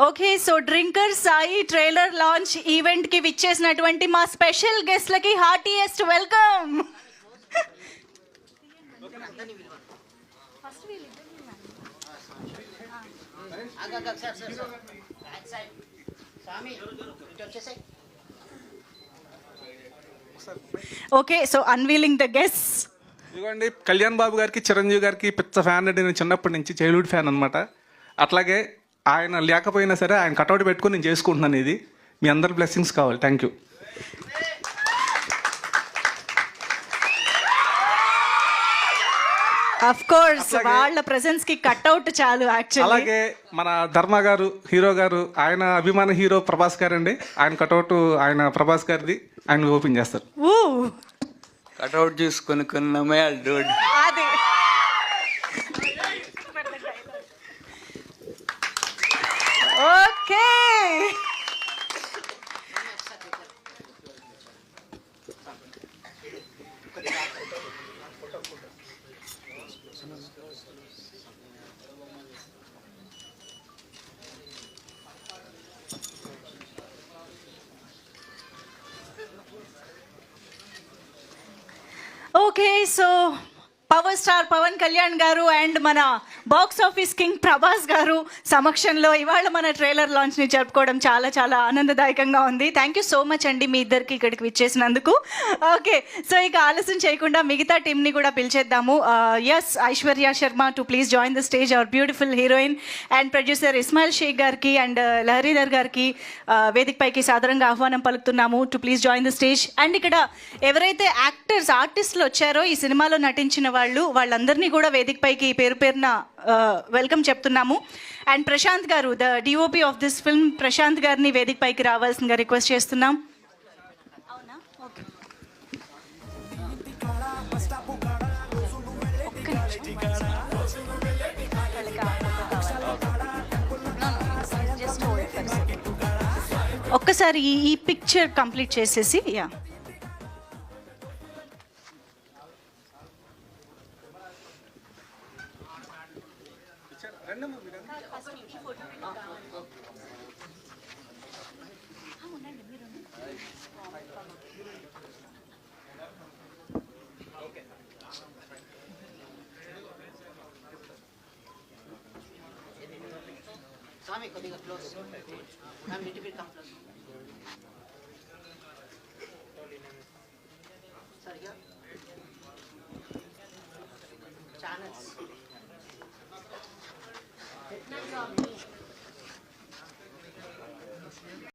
Okay, so drinker Sai trailer launch event కి విచ్చేసినటువంటి మా స్పెషల్ గెస్ట్లకి heartiest welcome. Okay, so unveiling the guests. ఇదిగోండి, కళ్యాణ్ బాబు గారికి చిరంజీవి గారికి పిచ్చ ఫ్యాన్ అండి. నేను చిన్నప్పటి నుంచి చైల్డ్హుడ్ ఫ్యాన్ అనమాట. అట్లాగే ఆయన లేకపోయినా సరే ఆయన కటౌట్ పెట్టుకుని నేను చేసుకుంటున్నాను. ఇది మీ అందరి బ్లెస్సింగ్స్ కావాలి. Thank you. ఆఫ్ కోర్స్ వాళ్ళ ప్రెసెన్స్ కి కట్అవుట్ చాలు యాక్చువల్లీ. అలాగే మన ధర్మ గారు, హీరో గారు, ఆయన అభిమాన హీరో ప్రభాస్ గారు అండి. ఆయన కటౌట్ ఆయన ప్రభాస్ గారిది, ఆయన ఓపెన్ చేస్తారు. కటౌట్ చూసుకొని కొన్నమే డూడ్. అది okay. Okay, so power star Pawan Kalyan గారు అండ్ మన బాక్స్ ఆఫీస్ కింగ్ ప్రభాస్ గారు సమక్షంలో ఇవాళ మన ట్రైలర్ లాంచ్ని జరుపుకోవడం చాలా చాలా ఆనందదాయకంగా ఉంది. థ్యాంక్ యూ సో మచ్ అండి మీ ఇద్దరికి ఇక్కడికి విచ్చేసినందుకు. ఓకే, సో ఇక ఆలస్యం చేయకుండా మిగతా టీమ్ని కూడా పిలిచేద్దాము. Yes, Aishwarya Sharma to please join the stage, our beautiful heroine and producer Ismail Shaik గారికి అండ్ లహరీధర్ గారికి వేదిక పైకి సాధారణంగా ఆహ్వానం పలుకుతున్నాము to please join the stage. And ఇక్కడ ఎవరైతే యాక్టర్స్ ఆర్టిస్టులు వచ్చారో ఈ సినిమాలో నటించిన వాళ్ళందరినీ కూడా వేదిక పైకి పేరు పేరున వెల్కమ్ చెప్తున్నాము. అండ్ ప్రశాంత్ గారు, the DOP of this film, Prashanth గారిని వేదిక పైకి రావాల్సిందిగా రిక్వెస్ట్ చేస్తున్నాం. ఒక్కసారి ఈ పిక్చర్ కంప్లీట్ చేసేసి. యా, Swami, కొద్దిగా close. Ma'am, little bit come close. Sir, here. Channels.